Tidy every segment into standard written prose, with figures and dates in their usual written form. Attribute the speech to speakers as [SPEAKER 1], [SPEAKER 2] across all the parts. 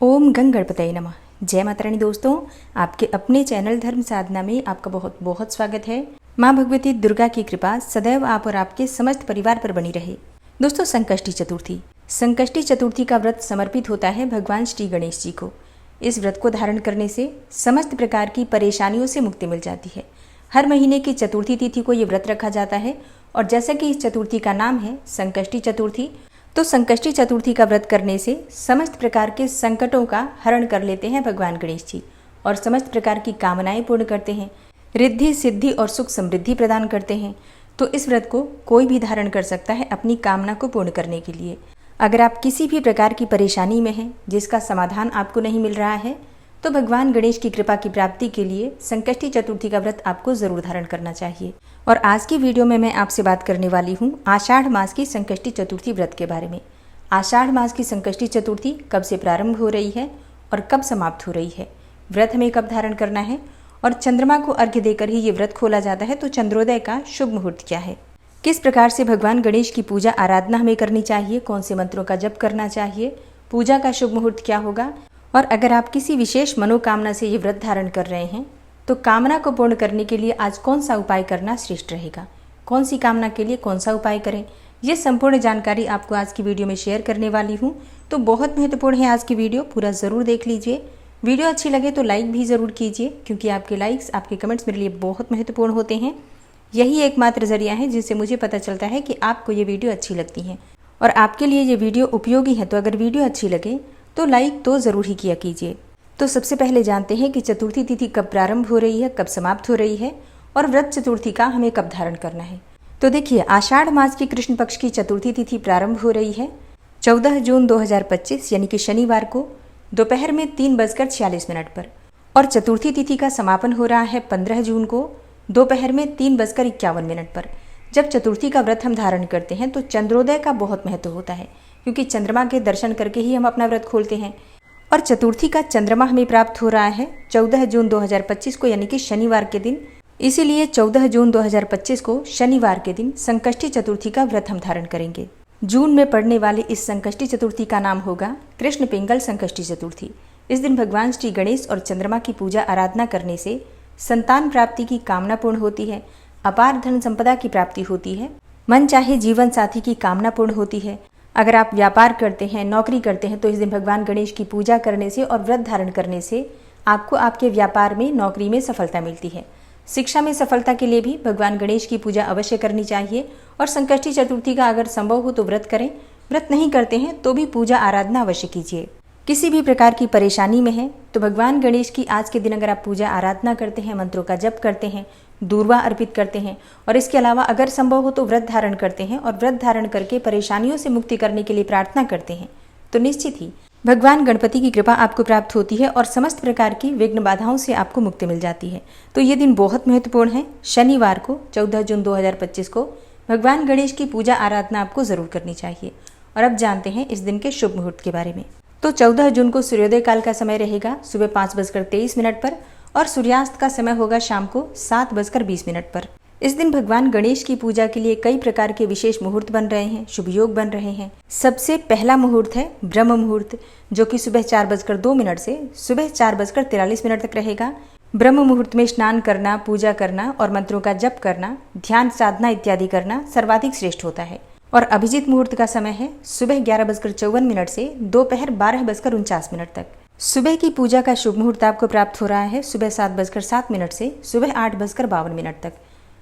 [SPEAKER 1] ओम गंग गणपतये नमः। जय माता रानी। दोस्तों, आपके अपने चैनल धर्म साधना में आपका बहुत बहुत स्वागत है। माँ भगवती दुर्गा की कृपा सदैव आप और आपके समस्त परिवार पर बनी रहे। दोस्तों, संकष्टी चतुर्थी का व्रत समर्पित होता है भगवान श्री गणेश जी को। इस व्रत को धारण करने से समस्त प्रकार की परेशानियों से मुक्ति मिल जाती है। हर महीने की चतुर्थी तिथि को ये व्रत रखा जाता है और जैसा कि इस चतुर्थी का नाम है संकष्टी चतुर्थी, तो संकष्टी चतुर्थी का व्रत करने से समस्त प्रकार के संकटों का हरण कर लेते हैं भगवान गणेश जी और समस्त प्रकार की कामनाएं पूर्ण करते हैं, रिद्धि सिद्धि और सुख समृद्धि प्रदान करते हैं। तो इस व्रत को कोई भी धारण कर सकता है अपनी कामना को पूर्ण करने के लिए। अगर आप किसी भी प्रकार की परेशानी में हैं जिसका समाधान आपको नहीं मिल रहा है, तो भगवान गणेश की कृपा की प्राप्ति के लिए संकष्टी चतुर्थी का व्रत आपको जरूर धारण करना चाहिए। और आज की वीडियो में मैं आपसे बात करने वाली हूँ आषाढ़ मास की संकष्टी चतुर्थी व्रत के बारे में। आषाढ़ मास की संकष्टी चतुर्थी कब से प्रारंभ हो रही है और कब समाप्त हो रही है, व्रत हमें कब धारण करना है और चंद्रमा को अर्घ्य देकर ही ये व्रत खोला जाता है, तो चंद्रोदय का शुभ मुहूर्त क्या है, किस प्रकार से भगवान गणेश की पूजा आराधना हमें करनी चाहिए, कौन से मंत्रों का जप करना चाहिए, पूजा का शुभ मुहूर्त क्या होगा, और अगर आप किसी विशेष मनोकामना से ये व्रत धारण कर रहे हैं तो कामना को पूर्ण करने के लिए आज कौन सा उपाय करना श्रेष्ठ रहेगा, कौन सी कामना के लिए कौन सा उपाय करें, ये संपूर्ण जानकारी आपको आज की वीडियो में शेयर करने वाली हूँ। तो बहुत महत्वपूर्ण है आज की वीडियो, पूरा ज़रूर देख लीजिए। वीडियो अच्छी लगे तो लाइक भी ज़रूर कीजिए, क्योंकि आपके लाइक्स, आपके कमेंट्स मेरे लिए बहुत महत्वपूर्ण होते हैं। यही एकमात्र जरिया है जिससे मुझे पता चलता है कि आपको ये वीडियो अच्छी लगती है और आपके लिए ये वीडियो उपयोगी है। तो अगर वीडियो अच्छी लगे तो लाइक तो ज़रूर ही किया कीजिए। तो सबसे पहले जानते हैं कि चतुर्थी तिथि कब प्रारंभ हो रही है, कब समाप्त हो रही है और व्रत चतुर्थी का हमें कब धारण करना है। तो देखिए, आषाढ़ मास की कृष्ण पक्ष की चतुर्थी तिथि प्रारंभ हो रही है 14 जून 2025 यानी कि शनिवार को दोपहर में 3:46 पर, और चतुर्थी तिथि का समापन हो रहा है 15 जून को दोपहर में 3:51 पर। जब चतुर्थी का व्रत हम धारण करते हैं तो चंद्रोदय का बहुत महत्व होता है, क्योंकि चंद्रमा के दर्शन करके ही हम अपना व्रत खोलते हैं। और चतुर्थी का चंद्रमा हमें प्राप्त हो रहा है 14 जून 2025 को यानी कि शनिवार के दिन। इसीलिए 14 जून 2025 को शनिवार के दिन संकष्टी चतुर्थी का व्रत हम धारण करेंगे। जून में पड़ने वाली इस संकष्टी चतुर्थी का नाम होगा कृष्ण पिंगल संकष्टी चतुर्थी। इस दिन भगवान श्री गणेश और चंद्रमा की पूजा आराधना करने से संतान प्राप्ति की कामना पूर्ण होती है, अपार धन संपदा की प्राप्ति होती है, मन चाहे जीवन साथी की कामना पूर्ण होती है। अगर आप व्यापार करते हैं, नौकरी करते हैं, तो इस दिन भगवान गणेश की पूजा करने से और व्रत धारण करने से आपको आपके व्यापार में, नौकरी में सफलता मिलती है। शिक्षा में सफलता के लिए भी भगवान गणेश की पूजा अवश्य करनी चाहिए और संकष्टी चतुर्थी का अगर संभव हो तो व्रत करें। व्रत नहीं करते हैं तो भी पूजा आराधना अवश्य कीजिए। किसी भी प्रकार की परेशानी में है तो भगवान गणेश की आज के दिन अगर आप पूजा आराधना करते हैं, मंत्रों का जप करते हैं, दूर्वा अर्पित करते हैं और इसके अलावा अगर संभव हो तो व्रत धारण करते हैं और व्रत धारण करके परेशानियों से मुक्ति करने के लिए प्रार्थना करते हैं, तो निश्चित ही भगवान गणपति की कृपा आपको प्राप्त होती है और समस्त प्रकार की विघ्न बाधाओं से आपको मुक्ति मिल जाती है। तो ये दिन बहुत महत्वपूर्ण है। शनिवार को 14 जून 2025 को भगवान गणेश की पूजा आराधना आपको जरूर करनी चाहिए। और अब जानते हैं इस दिन के शुभ मुहूर्त के बारे में। तो 14 जून को सूर्योदय काल का समय रहेगा सुबह 5:23 पर और सूर्यास्त का समय होगा शाम को 7:20 पर। इस दिन भगवान गणेश की पूजा के लिए कई प्रकार के विशेष मुहूर्त बन रहे हैं, शुभ योग बन रहे हैं। सबसे पहला मुहूर्त है ब्रह्म मुहूर्त, जो कि सुबह 4:02 से सुबह 4:43 तक रहेगा। ब्रह्म मुहूर्त में स्नान करना, पूजा करना और मंत्रों का जप करना, ध्यान साधना इत्यादि करना सर्वाधिक श्रेष्ठ होता है। और अभिजीत मुहूर्त का समय है सुबह 11:54 से दोपहर 12:49 तक। सुबह की पूजा का शुभ मुहूर्त आपको प्राप्त हो रहा है सुबह 7:07 से सुबह 8:52 तक।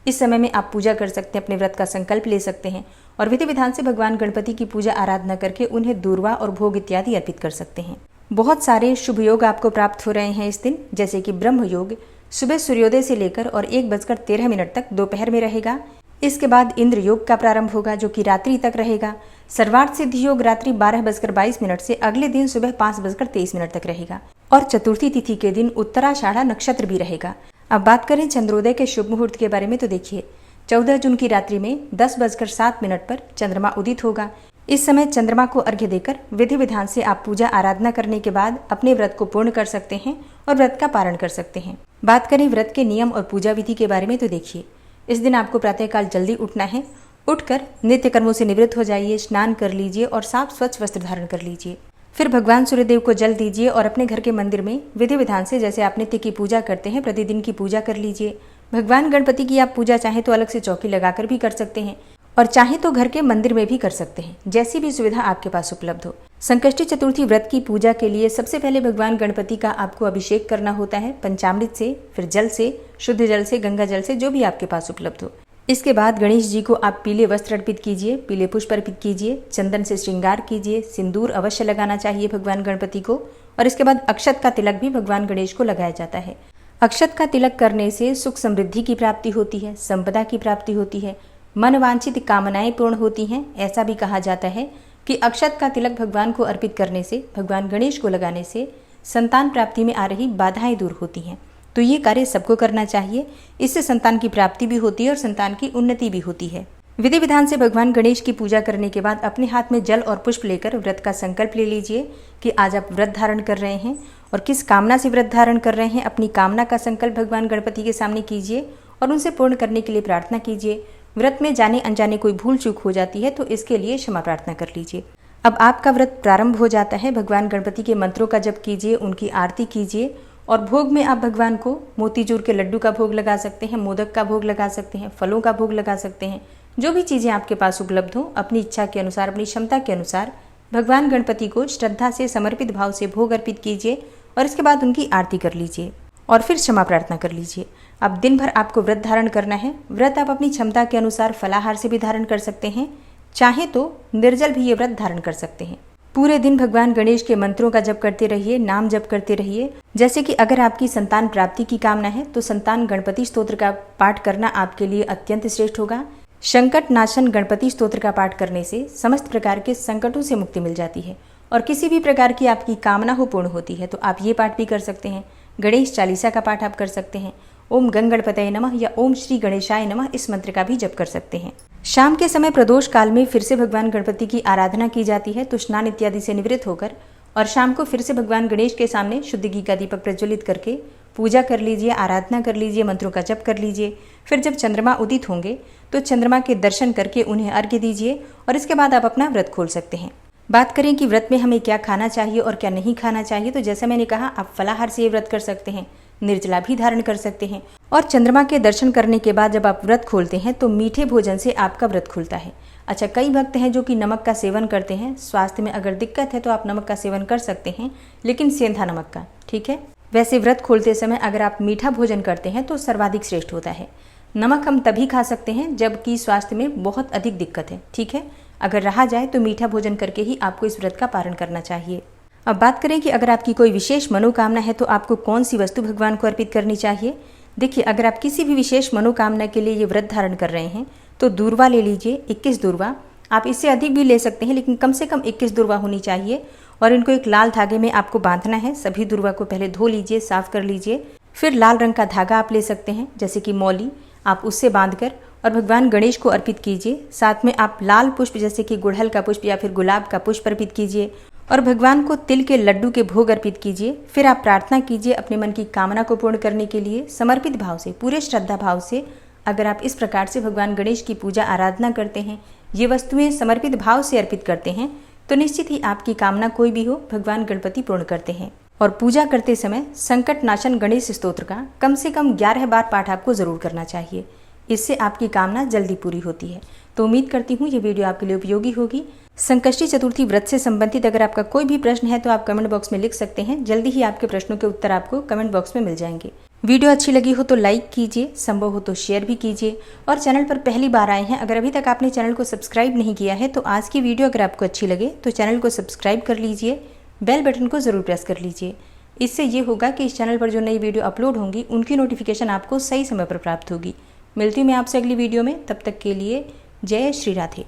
[SPEAKER 1] इस समय में आप पूजा कर सकते हैं, अपने व्रत का संकल्प ले सकते हैं और विधि विधान से भगवान गणपति की पूजा आराधना करके उन्हें दूर्वा और भोग इत्यादि अर्पित कर सकते हैं। बहुत सारे शुभ योग आपको प्राप्त हो रहे हैं इस दिन, जैसे कि ब्रह्म योग सुबह सूर्योदय से लेकर और 1:13 तक दोपहर में रहेगा। इसके बाद इंद्र योग का प्रारंभ होगा, जो कि रात्रि तक रहेगा। सर्वार्थ सिद्धि योग रात्रि 12:22 से अगले दिन सुबह 5:23 तक रहेगा। और चतुर्थी तिथि के दिन उत्तराषाढ़ा नक्षत्र भी रहेगा। अब बात करें चंद्रोदय के शुभ मुहूर्त के बारे में, तो देखिए 14 जून की रात्रि में 10:07 पर चंद्रमा उदित होगा। इस समय चंद्रमा को अर्घ्य देकर विधि विधान से आप पूजा आराधना करने के बाद अपने व्रत को पूर्ण कर सकते हैं और व्रत का पारण कर सकते हैं। बात करें व्रत के नियम और पूजा विधि के बारे में, तो देखिए इस दिन आपको प्रातःकाल जल्दी उठना है। उठकर नित्य कर्मों से निवृत्त हो जाइए, स्नान कर लीजिए और साफ स्वच्छ वस्त्र धारण कर लीजिए। फिर भगवान सूर्यदेव को जल दीजिए और अपने घर के मंदिर में विधि विधान से जैसे आप नित्य की पूजा करते हैं प्रतिदिन की पूजा कर लीजिए। भगवान गणपति की आप पूजा चाहें तो अलग से चौकी लगाकर भी कर सकते हैं और चाहे तो घर के मंदिर में भी कर सकते हैं, जैसी भी सुविधा आपके पास उपलब्ध हो। संकष्टी चतुर्थी व्रत की पूजा के लिए सबसे पहले भगवान गणपति का आपको अभिषेक करना होता है पंचामृत से, फिर जल से, शुद्ध जल से, गंगा जल से, जो भी आपके पास उपलब्ध हो। इसके बाद गणेश जी को आप पीले वस्त्र अर्पित कीजिए, पीले पुष्प अर्पित कीजिए, चंदन से श्रृंगार कीजिए, सिंदूर अवश्य लगाना चाहिए भगवान गणपति को। और इसके बाद अक्षत का तिलक भी भगवान गणेश को लगाया जाता है। अक्षत का तिलक करने से सुख समृद्धि की प्राप्ति होती है, संपदा की प्राप्ति होती है, मनवांछित कामनाएं पूर्ण होती हैं। ऐसा भी कहा जाता है कि अक्षत का तिलक भगवान को अर्पित करने से, भगवान गणेश को लगाने से संतान प्राप्ति में आ रही बाधाएं दूर होती हैं। तो ये कार्य सबको करना चाहिए, इससे संतान की प्राप्ति भी होती है और संतान की उन्नति भी होती है। विधि विधान से भगवान गणेश की पूजा करने के बाद अपने हाथ में जल और पुष्प लेकर व्रत का संकल्प ले लीजिए कि आज आप व्रत धारण कर रहे हैं और किस कामना से व्रत धारण कर रहे हैं। अपनी कामना का संकल्प भगवान गणपति के सामने कीजिए और उनसे पूर्ण करने के लिए प्रार्थना कीजिए। व्रत में जाने अनजाने कोई भूल चूक हो जाती है तो इसके लिए क्षमा प्रार्थना कर लीजिए। अब आपका व्रत प्रारंभ हो जाता है। भगवान गणपति के मंत्रों का जप कीजिए, उनकी आरती कीजिए और भोग में आप भगवान को मोतीचूर के लड्डू का भोग लगा सकते हैं, मोदक का भोग लगा सकते हैं, फलों का भोग लगा सकते हैं। जो भी चीज़ें आपके पास उपलब्ध हो, अपनी इच्छा के अनुसार, अपनी क्षमता के अनुसार भगवान गणपति को श्रद्धा से, समर्पित भाव से भोग अर्पित कीजिए और इसके बाद उनकी आरती कर लीजिए और फिर क्षमा प्रार्थना कर लीजिए। अब दिन भर आपको व्रत धारण करना है। व्रत आप अपनी क्षमता के अनुसार फलाहार से भी धारण कर सकते हैं, चाहे तो निर्जल भी ये व्रत धारण कर सकते हैं। पूरे दिन भगवान गणेश के मंत्रों का जप करते रहिए, नाम जप करते रहिए। जैसे कि अगर आपकी संतान प्राप्ति की कामना है तो संतान गणपति स्तोत्र का पाठ करना आपके लिए अत्यंत श्रेष्ठ होगा। संकट नाशन गणपति स्तोत्र का पाठ करने से समस्त प्रकार के संकटों से मुक्ति मिल जाती है और किसी भी प्रकार की आपकी कामना हो पूर्ण होती है। तो आप ये पाठ भी कर सकते हैं। गणेश चालीसा का पाठ आप कर सकते हैं। ओम गणपतये नमः या ओम श्री गणेशाय नमः इस मंत्र का भी जप कर सकते हैं। शाम के समय प्रदोष काल में फिर से भगवान गणपति की आराधना की जाती है। तो स्नान इत्यादि से निवृत्त होकर और शाम को फिर से भगवान गणेश के सामने शुद्ध घी का दीपक प्रज्वलित करके पूजा कर लीजिए, आराधना कर लीजिए, मंत्रों का जप कर लीजिए। फिर जब चंद्रमा उदित होंगे तो चंद्रमा के दर्शन करके उन्हें अर्घ्य दीजिए और इसके बाद आप अपना व्रत खोल सकते हैं। बात करें कि व्रत में हमें क्या खाना चाहिए और क्या नहीं खाना चाहिए, तो जैसा मैंने कहा आप फलाहार से ये व्रत कर सकते हैं, निर्जला भी धारण कर सकते हैं और चंद्रमा के दर्शन करने के बाद जब आप व्रत खोलते हैं तो मीठे भोजन से आपका व्रत खुलता है। अच्छा, कई भक्त हैं जो कि नमक का सेवन करते हैं। स्वास्थ्य में अगर दिक्कत है तो आप नमक का सेवन कर सकते हैं, लेकिन सेंधा नमक का, ठीक है। वैसे व्रत खोलते समय अगर आप मीठा भोजन करते हैं तो सर्वाधिक श्रेष्ठ होता है। नमक हम तभी खा सकते हैं जबकि स्वास्थ्य में बहुत अधिक दिक्कत है, ठीक है। अगर रहा जाए तो मीठा भोजन करके ही आपको इस व्रत का पारण करना चाहिए। अब बात करें कि अगर आपकी कोई विशेष मनोकामना है तो आपको कौन सी वस्तु भगवान को अर्पित करनी चाहिए। देखिए, अगर आप किसी भी विशेष मनोकामना के लिए ये व्रत धारण कर रहे हैं तो दूर्वा ले लीजिए, 21 दूर्वा। आप इससे अधिक भी ले सकते हैं, लेकिन कम से कम 21 दूर्वा होनी चाहिए और इनको एक लाल धागे में आपको बांधना है। सभी दूर्वा को पहले धो लीजिए, साफ कर लीजिए। फिर लाल रंग का धागा आप ले सकते हैं, जैसे कि मौली, आप उससे बांधकर और भगवान गणेश को अर्पित कीजिए। साथ में आप लाल पुष्प जैसे कि गुड़हल का पुष्प या फिर गुलाब का पुष्प अर्पित कीजिए और भगवान को तिल के लड्डू के भोग अर्पित कीजिए। फिर आप प्रार्थना कीजिए अपने मन की कामना को पूर्ण करने के लिए समर्पित भाव से, पूरे श्रद्धा भाव से। अगर आप इस प्रकार से भगवान गणेश की पूजा आराधना करते हैं, ये वस्तुएं समर्पित भाव से अर्पित करते हैं, तो निश्चित ही आपकी कामना कोई भी हो भगवान गणपति पूर्ण करते हैं। और पूजा करते समय संकट नाशन गणेश स्तोत्र का कम से कम 11 बार पाठ आपको जरूर करना चाहिए। इससे आपकी कामना जल्दी पूरी होती है। तो उम्मीद करती हूँ ये वीडियो आपके लिए उपयोगी होगी। संकष्टी चतुर्थी व्रत से संबंधित अगर आपका कोई भी प्रश्न है तो आप कमेंट बॉक्स में लिख सकते हैं। जल्दी ही आपके प्रश्नों के उत्तर आपको कमेंट बॉक्स में मिल जाएंगे। वीडियो अच्छी लगी हो तो लाइक कीजिए, संभव हो तो शेयर भी कीजिए और चैनल पर पहली बार आए हैं, अगर अभी तक आपने चैनल को सब्सक्राइब नहीं किया है तो आज की वीडियो अगर आपको अच्छी लगे तो चैनल को सब्सक्राइब कर लीजिए, बेल बटन को जरूर प्रेस कर लीजिए। इससे ये होगा कि इस चैनल पर जो नई वीडियो अपलोड होंगी उनकी नोटिफिकेशन आपको सही समय पर प्राप्त होगी। मिलती हूँ मैं आपसे अगली वीडियो में, तब तक के लिए जय श्री राधे।